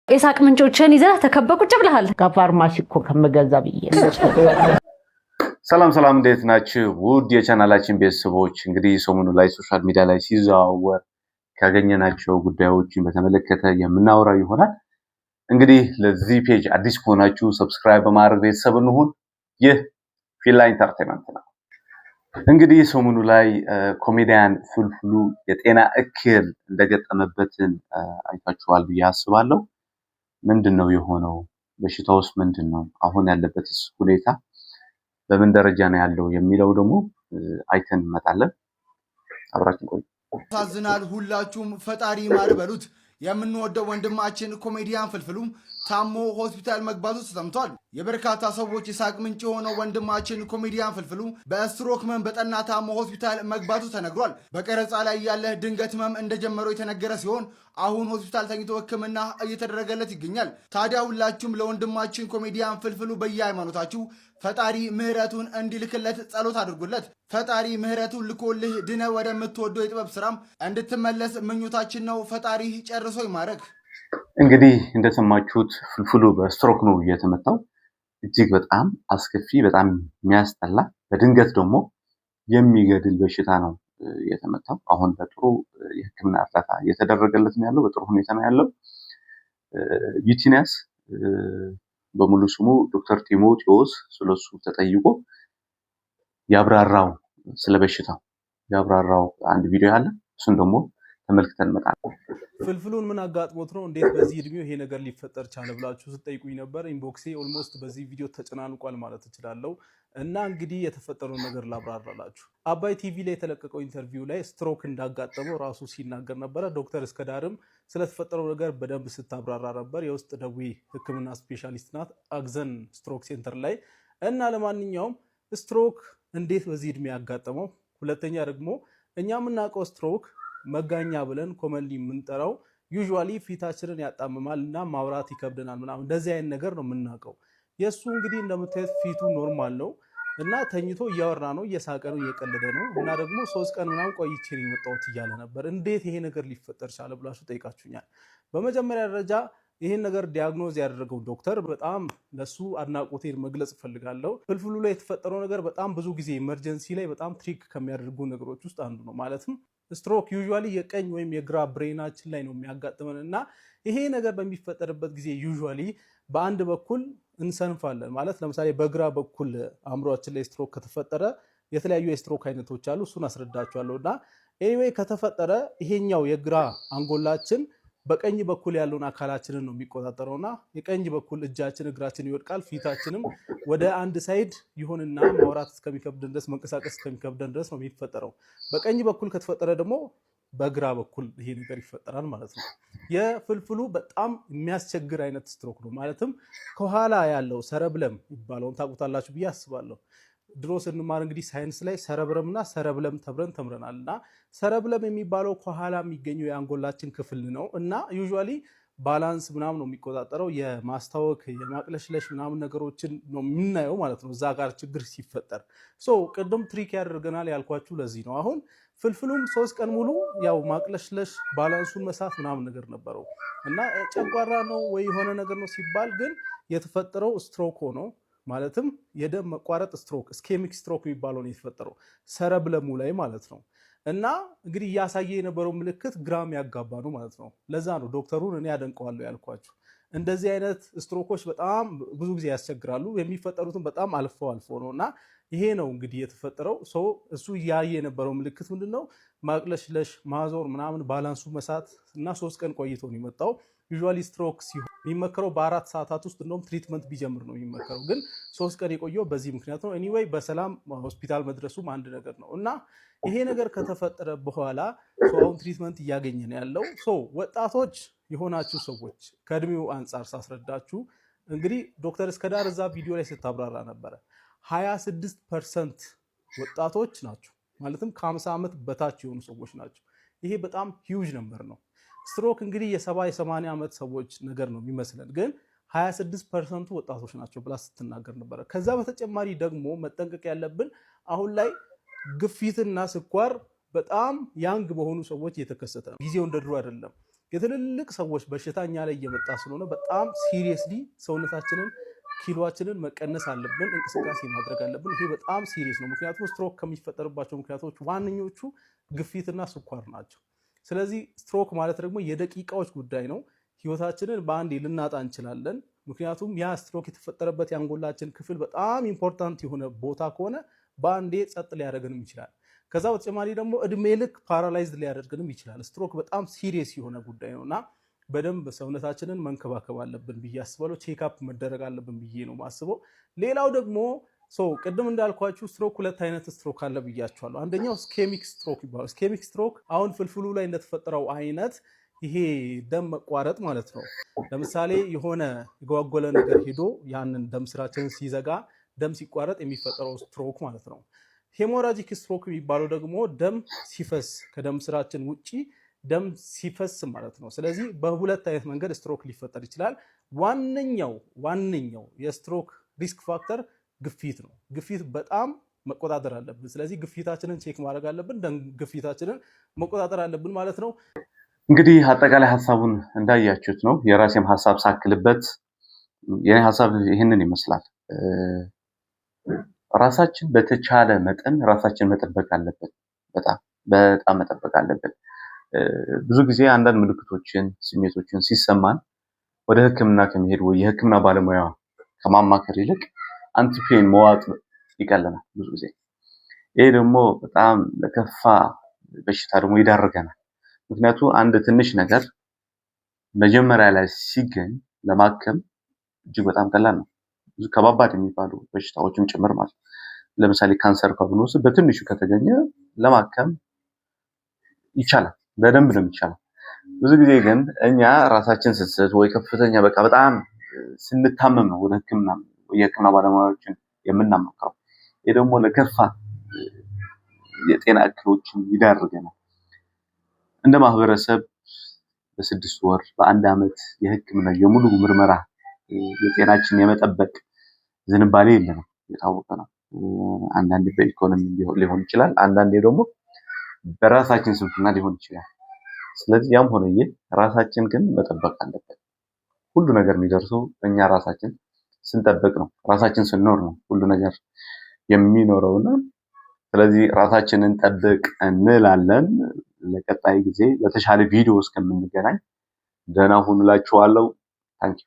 ኢሳቅ ምንጮችን ይዘህ ተከበኩ ጨብለሃል ከፋርማሲ እኮ ከመገዛ ብዬ ሰላም እንዴት ናችሁ ውድ የቻናላችን ቤተሰቦች እንግዲህ ሰሞኑ ላይ ሶሻል ሚዲያ ላይ ሲዘዋወር ካገኘናቸው ጉዳዮችን በተመለከተ የምናወራው ይሆናል እንግዲህ ለዚህ ፔጅ አዲስ ከሆናችሁ ሰብስክራይብ በማድረግ ቤተሰብ እንሁን ይህ ፊላ ኢንተርቴይንመንት ነው እንግዲህ ሰሞኑ ላይ ኮሜዲያን ፍልፍሉ የጤና እክል እንደገጠመበትን አይታችኋል ብዬ አስባለሁ ምንድነው የሆነው በሽታውስ ምንድነው አሁን ያለበትስ ሁኔታ በምን ደረጃ ነው ያለው የሚለው ደግሞ አይተን መጣለን አብራችን ቆዩ ታዝናል ሁላችሁም ፈጣሪ ማር በሉት የምንወደው ወንድማችን ኮሜዲያን ፍልፍሉ ታሞ ሆስፒታል መግባቱ ተሰምቷል የበርካታ ሰዎች ኢሳቅ ምንጭ ሆነው ወንድማችን ኮሜዲያን ፍልፍሉ በስትሮክ ህመም በጠና ታሞ ሆስፒታል መግባቱ ተነግሯል በቀረጻ ላይ ያለ ድንገት ህመም እንደጀመረው የተነገረ ሲሆን አሁን ሆስፒታል ተኝቶ ህክምና እየተደረገለት ይገኛል ታዲያ ሁላችሁም ለወንድማችን ኮሜዲያን ፍልፍሉ በየሃይማኖታችሁ ፈጣሪ ምህረቱን እንዲልክለት ጸሎት አድርጉለት ፈጣሪ ምህረቱን ልኮልህ ድነ ወደምትወደው የጥበብ ስራም እንድትመለስ ምኞታችን ነው ፈጣሪ ጨርሶ ይማረክ እንግዲህ እንደሰማችሁት ፍልፍሉ በስትሮክ ነው የተመታው እጅግ በጣም አስከፊ በጣም የሚያስጠላ በድንገት ደግሞ የሚገድል በሽታ ነው የተመታው አሁን በጥሩ የህክምና እርዳታ እየተደረገለት ነው ያለው በጥሩ ሁኔታ ነው ያለው ዩቲነስ በሙሉ ስሙ ዶክተር ቲሞቴዎስ ስለሱ ተጠይቆ ያብራራው ስለበሽታው ያብራራው አንድ ቪዲዮ አለ እሱን ደግሞ ተመልክተን መጣን ፍልፍሉን ምን አጋጥሞት ነው እንዴት በዚህ እድሜው ይሄ ነገር ሊፈጠር ቻለ ብላችሁ ስትጠይቁኝ ነበር ኢንቦክሴ ኦልሞስት በዚህ ቪዲዮ ተጨናንቋል ማለት እችላለሁ እና እንግዲህ የተፈጠረው ነገር ላብራራላችሁ አባይ ቲቪ ላይ የተለቀቀው ኢንተርቪው ላይ ስትሮክ እንዳጋጠመው ራሱ ሲናገር ነበር ዶክተር እስከዳርም ስለተፈጠረው ነገር በደንብ ስታብራራ ነበር የውስጥ ደዌ ህክምና ስፔሻሊስት ናት አግዘን ስትሮክ ሴንተር ላይ እና ለማንኛውም ስትሮክ እንዴት በዚህ እድሜ ያጋጠመው ሁለተኛ ደግሞ እኛ የምናውቀው ስትሮክ መጋኛ ብለን ኮመንሊ የምንጠራው ዩዥዋሊ ፊታችንን ያጣምማልና ማውራት ይከብደናል ምናምን እንደዚህ አይነት ነገር ነው የምናውቀው የሱ እንግዲህ እንደምታዩት ፊቱ ኖርማል ነው እና ተኝቶ እያወራ ነው እየሳቀ ነው እየቀለደ ነው እና ደግሞ 3 ቀን ምናምን ቆይቼ ነው የመጣሁት እያለ ነበር እንዴት ይሄ ነገር ሊፈጠር ቻለ ብላችሁ ጠይቃችሁኛል በመጀመሪያ ደረጃ ይሄን ነገር ዲያግኖዝ ያደረገው ዶክተር በጣም ለሱ አድናቆቴን መግለጽ ፈልጋለሁ ፍልፍሉ ላይ የተፈጠረው ነገር በጣም ብዙ ጊዜ ኢመርጀንሲ ላይ በጣም ትሪክ ከሚያደርጉ ነገሮች ውስጥ አንዱ ነው ማለትም ስትሮክ ዩዥዋሊ የቀኝ ወይም የግራ ብሬናችን ላይ ነው የሚያጋጥመን እና ይሄ ነገር በሚፈጠርበት ጊዜ ዩዥዋሊ በአንድ በኩል እንሰንፋለን ማለት ለምሳሌ በግራ በኩል አእምሮአችን ላይ ስትሮክ ከተፈጠረ የተለያዩ የስትሮክ አይነቶች አሉ እሱን አስረዳችኋለሁና ኤኒዌይ ከተፈጠረ ይሄኛው የግራ አንጎላችን በቀኝ በኩል ያለውን አካላችንን ነው የሚቆጣጠረውና የቀኝ በኩል እጃችን እግራችን ይወድቃል ፊታችንም ወደ አንድ ሳይድ ይሆንና ማውራት እስከሚከብደን ድረስ መንቀሳቀስ እስከሚከብደን ድረስ ነው የሚፈጠረው በቀኝ በኩል ከተፈጠረ ደግሞ በግራ በኩል ይሄ ነገር ይፈጠራል ማለት ነው የፍልፍሉ በጣም የሚያስቸግር አይነት ስትሮክ ነው ማለትም ከኋላ ያለው ሰረብለም ይባላውን ታውቁታላችሁ ብዬ አስባለሁ ድሮ ስንማር እንግዲህ ሳይንስ ላይ ሰረብረምና ሰረብለም ተብረን ተምረናልና ሰረብለም የሚባለው ከኋላ የሚገኘው የአንጎላችን ክፍል ነው እና ዩዥዋሊ ባላንስ ምናምን ነው የሚቆጣጠረው የማስታወክ የማቅለሽለሽ ምናምን ነገሮችን ነው የምናየው ማለት ነው እዛ ጋር ችግር ሲፈጠር ቅድም ትሪክ ያደርገናል ያልኳችሁ ለዚህ ነው አሁን ፍልፍሉም 3 ቀን ሙሉ ያው ማቅለሽለሽ ባላንሱን መሳት ምናምን ነገር ነበረው እና ጨጓራ ነው ወይ የሆነ ነገር ነው ሲባል ግን የተፈጠረው ስትሮክ ሆኖ ማለትም የደም መቋረጥ ስትሮክ ስኬሚክ ስትሮክ የሚባለው ነው የተፈጠረው ሰረብለሙ ላይ ማለት ነው እና እንግዲህ ያሳየ የነበረው ምልክት ግራም ያጋባ ነው ማለት ነው ለዛ ነው ዶክተሩን እኔ ያደንቀዋለሁ ያልኳችሁ እንደዚህ አይነት ስትሮኮች በጣም ብዙ ጊዜ ያስቸግራሉ የሚፈጠሩትን በጣም አልፎ ነውና ይሄ ነው እንግዲህ የተፈጠረው እሱ ያየ የነበረው ምልክት ምንድነው ማቅለሽለሽ ማዞር ምናምን ባላንሱ መሳት እና 3 ቀን ቆይቶ ነው የመጣው ዩዥዋሊ ስትሮክ ሲሆን የሚመከረው በ4 ሰዓታት ውስጥ እንደውም ትሪትመንት ቢጀምር ነው የሚመከረው ግን 3 ቀን የቆየው በዚህ ምክንያት ነው ኤኒዌይ በሰላም ሆስፒታል መድረሱም አንድ ነገር ነው እና ይሄ ነገር ከተፈጠረ በኋላ አሁን ትሪትመንት እያገኘ ነው ያለው ወጣቶች የሆናችሁ ሰዎች ከእድሜው አንፃር ሳስረዳችሁ እንግዲህ ዶክተር እስከዳር እዛ ቪዲዮ ላይ ስታብራራ ነበረ 26% ወጣቶች ናቸው ማለትም ከ50 ዓመት በታች የሆኑ ሰዎች ናቸው ይሄ በጣም ሂውጅ ነምበር ነው ስትሮክ እንግዲህ የ70-80 ዓመት ሰዎች ነገር ነው የሚመስለን ግን 26% ወጣቶች ናቸው ብላ ስትናገር ነበር ከዛ በተጨማሪ ደግሞ መጠንቀቅ ያለብን አሁን ላይ ግፊትና ስኳር በጣም ያንግ በሆኑ ሰዎች እየተከሰተ ነው ጊዜው እንደድሮ አይደለም የትልልቅ ሰዎች በሽታኛ ላይ እየመጣ ስለሆነ በጣም ሲሪየስሊ ሰውነታችንን ኪሎአችንን መቀነስ አለብን፣ እንቅስቃሴ ማድረግ አለብን። ይሄ በጣም ሲሪየስ ነው። ምክንያቱም ስትሮክ ከሚፈጠርባቸው ምክንያቶች ዋነኞቹ ግፊትና ስኳር ናቸው። ስለዚህ ስትሮክ ማለት ደግሞ የደቂቃዎች ጉዳይ ነው። ህይወታችንን በአንዴ ልናጣ እንችላለን። ምክንያቱም ያ ስትሮክ የተፈጠረበት የአንጎላችን ክፍል በጣም ኢምፖርታንት የሆነ ቦታ ከሆነ በአንዴ ጸጥ ሊያደርገንም ይችላል። ከዛ በተጨማሪ ደግሞ እድሜ ልክ ፓራላይዝድ ሊያደርገንም ይችላል። ስትሮክ በጣም ሲሪየስ የሆነ ጉዳይ ነውና በደንብ ሰውነታችንን መንከባከብ አለብን ብዬ አስባለሁ። ቼክአፕ መደረግ አለብን ብዬ ነው ማስበው። ሌላው ደግሞ ቅድም እንዳልኳችሁ ስትሮክ ሁለት አይነት ስትሮክ አለ ብያችኋለሁ። አንደኛው ስኬሚክ ስትሮክ ይባላል። ስኬሚክ ስትሮክ አሁን ፍልፍሉ ላይ እንደተፈጠረው አይነት ይሄ ደም መቋረጥ ማለት ነው። ለምሳሌ የሆነ የጓጎለ ነገር ሄዶ ያንን ደም ስራችንን ሲዘጋ ደም ሲቋረጥ የሚፈጠረው ስትሮክ ማለት ነው። ሄሞራጂክ ስትሮክ የሚባለው ደግሞ ደም ሲፈስ ከደም ስራችን ውጪ ደም ሲፈስ ማለት ነው። ስለዚህ በሁለት አይነት መንገድ ስትሮክ ሊፈጠር ይችላል። ዋነኛው የስትሮክ ሪስክ ፋክተር ግፊት ነው። ግፊት በጣም መቆጣጠር አለብን። ስለዚህ ግፊታችንን ቼክ ማድረግ አለብን፣ ደም ግፊታችንን መቆጣጠር አለብን ማለት ነው። እንግዲህ አጠቃላይ ሀሳቡን እንዳያችሁት ነው። የራሴም ሀሳብ ሳክልበት የኔ ሀሳብ ይህንን ይመስላል። ራሳችን በተቻለ መጠን ራሳችን መጠበቅ አለብን። በጣም መጠበቅ አለብን። ብዙ ጊዜ አንዳንድ ምልክቶችን፣ ስሜቶችን ሲሰማን ወደ ሕክምና ከመሄድ ወይ የሕክምና ባለሙያ ከማማከር ይልቅ አንቲፔን መዋጥ ይቀለናል ብዙ ጊዜ። ይሄ ደግሞ በጣም ለከፋ በሽታ ደግሞ ይዳርገናል። ምክንያቱም አንድ ትንሽ ነገር መጀመሪያ ላይ ሲገኝ ለማከም እጅግ በጣም ቀላል ነው። ብዙ ከባባድ የሚባሉ በሽታዎችም ጭምር ማለት ለምሳሌ ካንሰር ካብኖስ በትንሹ ከተገኘ ለማከም ይቻላል፣ በደንብ ነው የሚቻለው። ብዙ ጊዜ ግን እኛ ራሳችን ስንስት ወይ ከፍተኛ በጣም ስንታመም ነው ወደ ሕክምና የሕክምና ባለሙያዎችን የምናማክረው። ይሄ ደግሞ ለከፋ የጤና እክሎችን ይዳርገናል። እንደ ማህበረሰብ በ6 ወር በ1 ዓመት የሕክምና የሙሉ ምርመራ የጤናችን የመጠበቅ ዝንባሌ የለንም፣ የታወቀ ነው። አንዳንዴ በኢኮኖሚ ሊሆን ይችላል፣ አንዳንዴ ደግሞ በራሳችን ስንፍና ሊሆን ይችላል። ስለዚህ ያም ሆነ ይህ ራሳችን ግን መጠበቅ አለበት። ሁሉ ነገር የሚደርሰው እኛ ራሳችን ስንጠብቅ ነው፣ ራሳችን ስንኖር ነው ሁሉ ነገር የሚኖረውና ስለዚህ ራሳችንን ጠብቅ እንላለን። ለቀጣይ ጊዜ በተሻለ ቪዲዮ እስከምንገናኝ ደህና ሁኑላችኋለሁ። ታንኪዩ